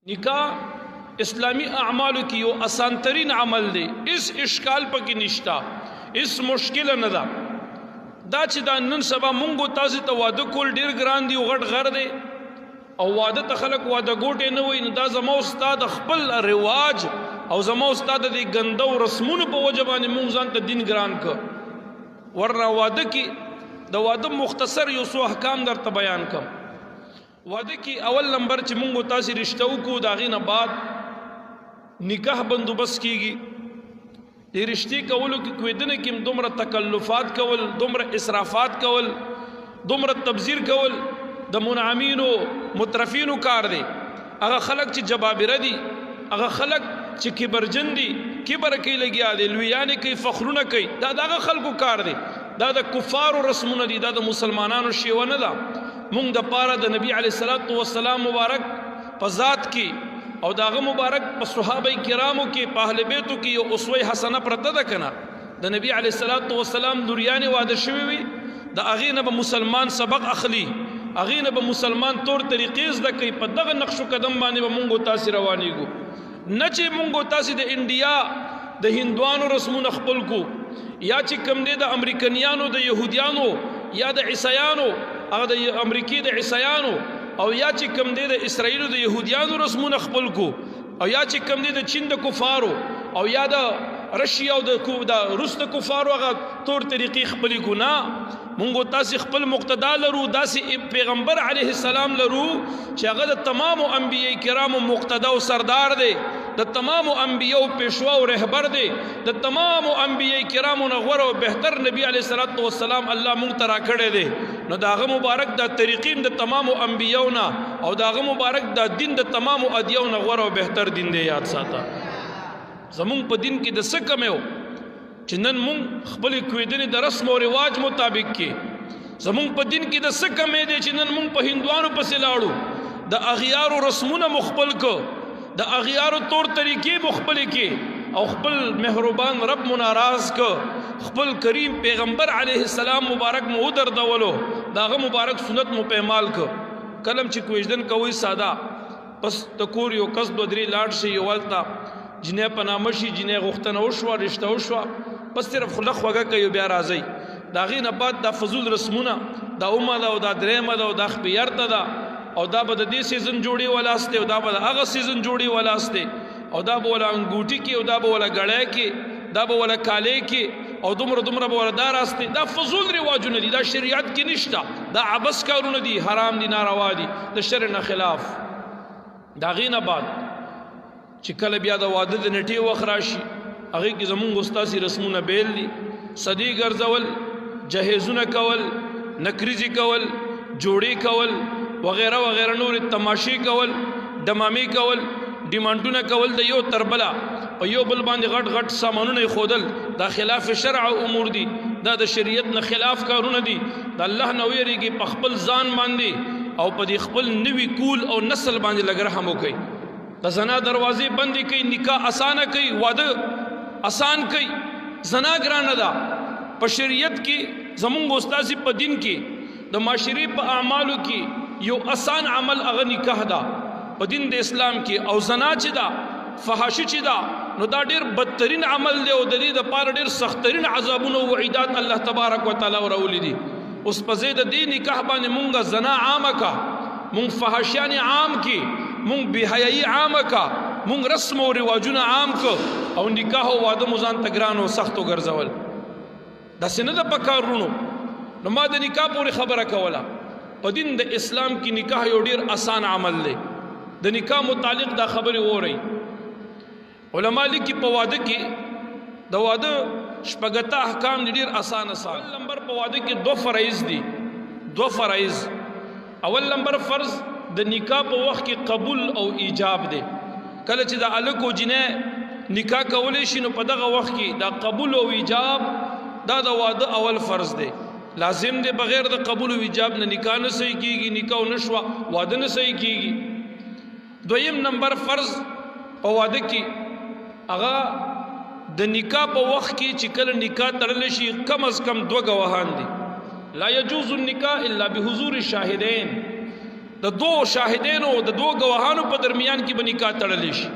نکاح اسلامی اعمالو کی یو آسان ترین عمل دی اس اشکال پکې نشتا اس مشکل نه ده دا چې دا نن سبا مونږ تاسو ته واده کول ډیر ګران دی او غټ غر دی او واده ته خلک واده ګوټې نه وای نو دا زمو استاد خپل رواج او زمو استاد دی ګندو رسمونو په وجه باندې مونږ ځان ته دین ګران ک ورنه واده کې د واده مختصر یو څو احکام درته بیان کوم واده کې اول نمبر چې مونږ تاسو رشتہ وکړو دا غي نه بعد نکاح بندوبست کیږي د رشتي کولو کې کوئی دنه کې دومره تکلفات کول دومره اسرافات کول دومره تبذیر کول د منعمینو مترفینو کار دی هغه خلق چې جبابره دي هغه خلق چې کبرجن دي کبر کوي لګیا دي لویانه کوي فخرونه کوي دا دغه خلقو کار دی دا د کفارو رسمونه دي دا د مسلمانانو شیوه نه ده مونږ د پاره د نبی علیه الصلاۃ والسلام مبارک په ذات کې او داغه مبارک په صحابه کرامو کې په اهل بیتو کې یو اسوه حسنه پرته ده کنه د نبی علیه الصلاۃ والسلام دوریانه واده شوی وي د اغه نه به مسلمان سبق اخلي اغه نه به مسلمان تور طریقې زده کوي په دغه نقش قدم باندې به مونږ تاسو روانيږو نه چې مونږ تاسو د انډیا د هندوانو رسمونه خپل کو یا چې کم دي د امریکایانو د يهوديانو یا د عیسایانو هغه د امریکای د عیسایانو او یا چې کم دی د اسرائیل د يهوديانو رسمونه خپل کو او یا چې کم دی د چین د کفارو او یا د رشیا او د روس د کفارو هغه تور طریقې خپل کو نه مونږ تاسو خپل مقتدا لرو داسې پیغمبر علیه السلام لرو چې هغه د تمام انبیای کرامو مقتدا او سردار دی د تمام انبیو پیشوا او رهبر دی د تمام انبیای کرامو نه غوړ او بهتر نبی علیه الصلاۃ والسلام الله مونږ ترا کړی دی نو داغه مبارک د طریقې د تمام انبیو نه او داغه مبارک د دین د تمام ادیو نه غوړ او بهتر دین دی یاد ساته زمون په دین کې د څه کمیو چې نن مونږ خپل کویدنې د رسم او رواج مطابق کې زمون په دین کې د څه کمې دی چې نن مونږ په هندوانو پسې لاړو د اغیارو رسمونه مخبل کو د اغیارو طور طریقې مخبل کې او خپل مهربان رب مناراض کو خپل کریم پیغمبر علیه السلام مبارک مو دردولو داغه مبارک سنت مو پېمال کو کلم چې کویدن کوي ساده پس تکور یو کس دو درې لاړ شي یوالتا جنې پنامشي جنې غختنه وشو رشتہ وشو پس صرف خلق وګه کوي بیا راځي داغه نه بعد د فضول رسمونه د اومه دا او د درېمه دا او د خبيرته دا او دا به د دې سیزن جوړي ولاسته او دا به هغه سیزن جوړي ولاسته او دا به ولا انګوټي کې او دا به ولا غړې کې دا به ولا کالې کې او دومره به ولا داراسته دا فضول رواجونه دي دا شریعت کې نشته دا عبس کارونه دي حرام دي ناروا دي د شرع نه خلاف داغه نه بعد چې کله بیا د واده د نټي وخت راشي هغه کې زمونږ استاد رسمونه بیل دي صدی ګرځول جهیزونه کول نکریزي کول جوړي کول وغیرہ وغیرہ نور تماشي کول دمامي کول ډیمانډونه کول د یو تربلا په یو بل باندې غټ غټ سامانونه خودل دا خلاف شرع او امور دي دا د شریعت نه خلاف کارونه دي د الله نو یریږي په خپل ځان باندې او په دې خپل نوی کول او نسل باندې لګ رحم وکي د زنا دروازې بندي کوي نکاح اسانه کوي واده آسان کوي زنا ګرانه ده په شریعت کې زمونږ استاد په دین کې د معاشري په اعمالو کې یو آسان عمل هغه نکاح ده په دین د اسلام کې او زنا چې ده فحاشي چې ده نو دا ډیر بدترین عمل دی او د دې د پاره ډیر سخترین عذابونه او وعیدات الله تبارک وتعالى ورولې دي اوس په زید د نکاح باندې مونږه زنا عامه کا مونږ فحاشیان عام کې مونږ بهایي عامه کا مونږ رسم او رواجونه عام کو او نکاح او واده مزان تګران او سخت ګرځول د سینه د پکارونو نو ما د نکاح پورې خبره کوله په دین د اسلام کې نکاح یو ډیر آسان عمل دی د نکاح متعلق دا خبره ووري علما لیکي په واده کې د واده شپږه احکام ډیر آسان نمبر په واده کې دو فرایض دي دو فرایض اول نمبر فرض د نکاح په وخت کې قبول او ایجاب دی کله چې د الکو جنې نکاح کولې شي نو په دغه وخت کې دا قبول او ایجاب دا د واده اول فرض دی لازم دی بغیر د قبول او ایجاب نه نکاح نه صحیح کیږي نکاح نشوا واده نه صحیح کیږي دویم نمبر فرض په واده کې هغه د نکاح په وخت کې چې کله نکاح تړل شي کم از کم دو گواهان دي لا يجوز النکاح الا بحضور الشاهدين د دوه شاهدینو د دوه گواهانو په درمیان کې به نکاح تړلی شي.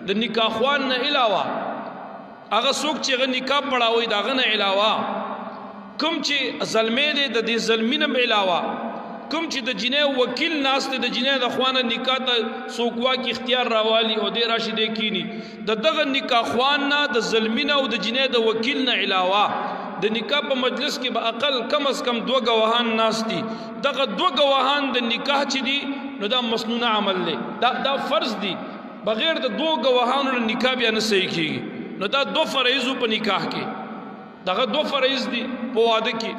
د نکاح خوان نه علاوه هغه څوک چې هغه نکاح پړاوي د هغه نه علاوه کوم چې ظلمې دی د دې ظلمي نه علاوه کوم چې د جنۍ وکیل ناست دی د جنۍ د خوانه نکاح ته څوک واکي اختیار راوالي او دی راشي دی کینی د دغه نکاح خوان نه د ظلمي نه او د جنۍ د وکیل نه علاوه د نکاح په مجلس کې به اقل کم از کم 2 گواهان ناست دي. دغه 2 گواهان د نکاح چې دي نو دا مسنونه عمل دی، دا فرض دی. بغیر د 2 گواهانو د نکاح بیا نه صحیح کیږي. نو دا 2 فرایض په نکاح کې دغه 2 فرایض دي په واده کې.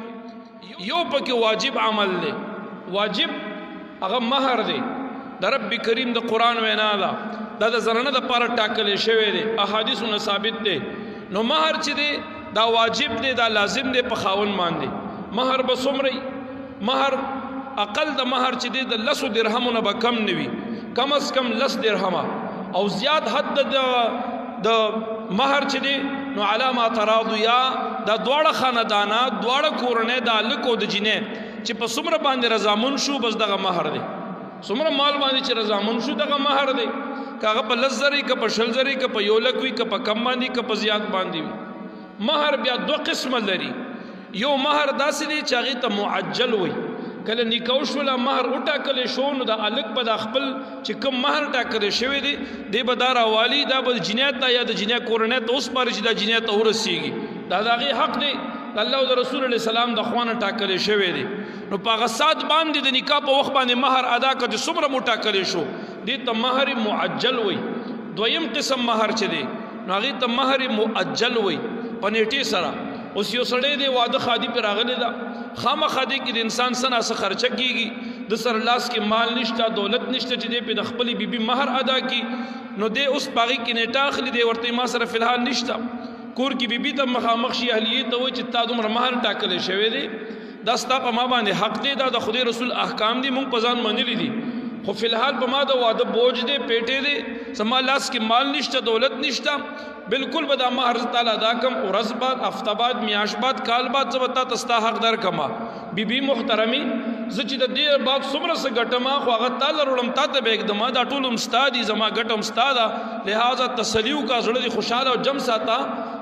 یو پکې واجب عمل دی. واجب هغه مہر دی. د رب کریم د قرآن وینا ده دا د زنانه د پاره ټاکل شوی دی، احادیثونه ثابت دی. نو مہر چې دی دا واجب دی، دا لازم دی په خاون باندې. مہر به څومره؟ مہر اقل د مہر چې دی د 10 درهمونه به کم نه وي، کم از کم 10 درهمه، او زیات حد د مہر چې دی نو علامه تراضیا دا دواړه خاندانات دواړه کورنۍ د الکو د جنې چې په څومره باندې رضامون شو بس دغه مہر دی. څومره مال باندې چې رضامون شو دغه مہر دی. کاغه په 10 زره که په 20 زره که په 1 لک وي که په کم باندې که په زیات باندې وي. مہر بیا 2 قسمه لري. یو مہر داسې دی چې هغې ته معجل وي. کله نکاح شوله مہر وټاکلی شو نو د الک به د خپل چې کوم مہر ټاکلی شوی دی دی به دا راوالي، دا به جنۍ ته یا د جنۍ کورنۍ ته وسپاري چې دا جنۍ ته ورسیږي. دا د هغې حق دی، د الله او د رسول علیه السلام د خوا نه ټاکلی شوی دی. نو په هغه ساعت باندې د نکاح په وخت باندې مہر ادا کړه چې څومره مو ټاکلی شو دې ته مہر معجل وي. دویم قسم مہر چې دی نو هغې ته مہر مؤجل وي په نیټې سره. اوس یو سړی دی واده خادي پې راغلی ده، خامخا دی کې د انسان څه ناڅه خرچه کېږي، د سره لاس کې مال نشته دولت نشته چې دی پې د خپلې بیبي مہر ادا کړي. نو دی اوس په هغې کې نیټه اخلي، دی ورته ما سره فی الحال نشته. کور کې بیبي ته مخامخ شي اهلیې ته وایي چې تا دومره مہر ټاکلی شوی دی، دا ستا په ما باندې حق دی، دا د خدای رسول احکام دي، مونږ په ځان منلي دي، خو فی الحال په ما د واده بوج دی، پیټې دی، زما لاس کې مال نشته دولت نشته، بالکل به دا مہر تعالی ادا کم. ورځ بعد هفته بعد میاشت بعد کال بعد زه به تا ته ستا حق درکما. بیبي محترمي زه چې د دې بعد څومره څه ګټم خو هغه تا له وړم تا ته به ږدم، دا ټول هم ستا دي، زما ګټه هم ستا ده، لہذا تسلي وکړه، زړه دې خوشحاله او جم ساته،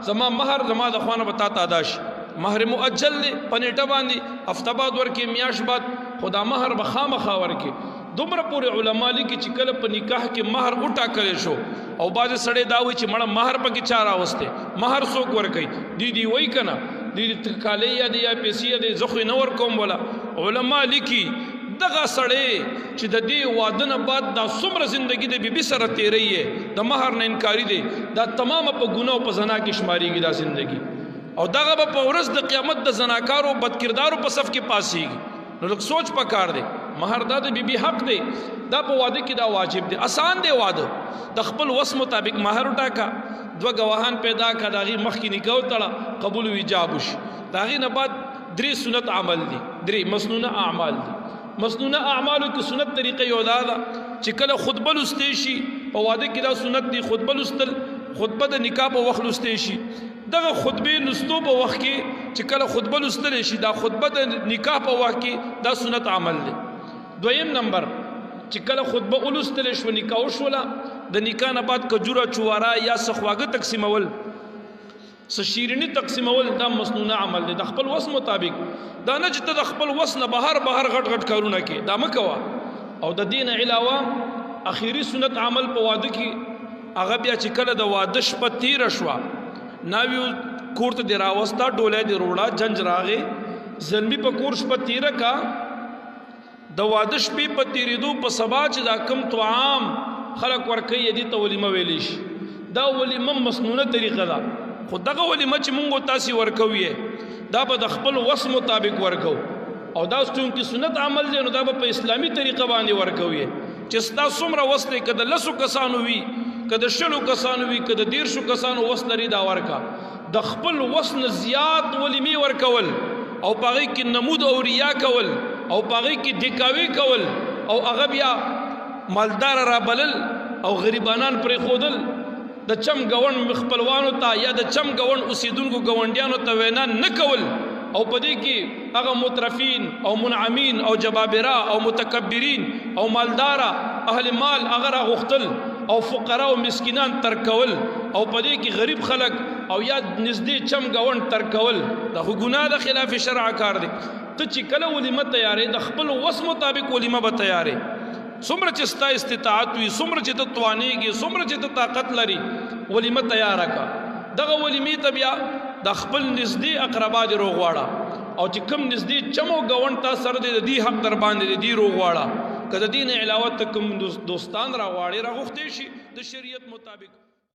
زما مہر زما د خوا نه به تا ته ادا شي. مہر مؤجل دی په نیټه باندې، هفته بعد ورکې میاشت بعد، خو دا مہر به خامخا ورکې. دومره پورې علما لیکي چې کله په نکاح کې مہر وټاکلی شو او بعضې سړی دا وایي چې مړه مہر پکې چا راوستی، مہر څوک ورکوي؟ دی وایي که نه دی کالی یا دی یا پیسې یا دی زه خو یې نه ورکوم. ولا علما لیکي دغه سړی چې د دې واده نه بعد دا څومره زندګي د بیبي سره تیری یې د مہر نه انکاري دی، دا تمامه په ګناه او په زنا کې شمارېږي دا زندګي، او دغه به په ورځ د قیامت د زناکارو بدکردارو په صف کې پاسېږي. نو لږ سوچ پکار دی. مہر دا د بیبي حق دی، دا په واده کې دا واجب دی. آسان دی واده، د خپل وس مطابق مہر وټاکه، 2 گواهان پیدا کړه، د هغې مخکې نکاح وتړه، قبول و ایجاب وشي. د هغې نه بعد 3 سنت عمل دي، 3 مسنونه اعمال دي. مسنونه اعمالو کې سنت طریقه یو دا ده چې کله خطبه لوستی شي، په واده کې دا سنت دی خطبه لوستل، خطبه د نکاح په وخت لوستی شي. دغه خطبه لوستو په وخت کې چې کله خطبه لوستل شي، دا خطبه د نکاح په وخت کې دا سنت عمل دی. دویم نمبر چې کله خطبه ولوستل شو نکاح وشوله، د نکاح نه بعد کجوره چواره یا څه خواږه تقسیمول، څه شیریني تقسیمول، دا مسنونه عمل دی د خپل وس مطابق. دا نه چې ته د خپل وس نه بهر غټ غټ کارونه کې، دا مه کوه. او د دې نه علاوه اخیری سنت عمل په واده کې هغه بیا چې کله د واده شپه تیره شوه، ناوی کور ته دې راوسته، ډولی دې روړه، جنج راغې، زلمي په کور شپه تیره کا، د واده شپې په تیرېدو په سبا چې دا کم طعام خلک ورکوي دې ته ولیمه ویلی شي. دا ولیمه مسنونه طریقه ده، خو دغه ولیمه چې مونږ تاسې ورکوي دا به د خپل وس مطابق ورکو، او دا چونکې سنت عمل دی نو دا به په اسلامي طریقه باندې ورکوي چې ستا څومره وس دی، که د 10 کسانو وي، که د 20 کسانو وي، که د 13 کسانو وس لري، دا ورکا. د خپل وس نه زیات ولیمې ورکول او په هغې کې نمود او ریا کول او په هغې کې دکاوي کول او هغه بیا مالدار رابلل او غریبانان پرېښودل، د چم ګوند خپلوانو ته یا د چم ګوند اوسیدونکو ګاونډیانو ته وینا نه کول، او پدې کې هغه مترفین او منعمین او جبابره او متکبرین او مالدارا اهل مال هغه غختل او فقراء او مسکینان ترکول او پدې کې غریب خلک او یا نږدې چم گاون ترکول دا ګناه د خلاف شرع کار دی ته چې کله ولیمه تیارې د خپل وس مطابق ولیمه به تیارې څومره چې ستا استطاعت وي څومره چې ته توانېږي څومره چې ته طاقت لري ولیمه تیاره کا دغه ولیمې ته بیا د خپل نږدې اقربا دې روغواړه او چې کوم نږدې چمو ګاونډ تا سره د دې حق در باندې دې روغواړه که د دې نه علاوه ته کوم دوستان راغواړي راغوښتې شي د شریعت مطابق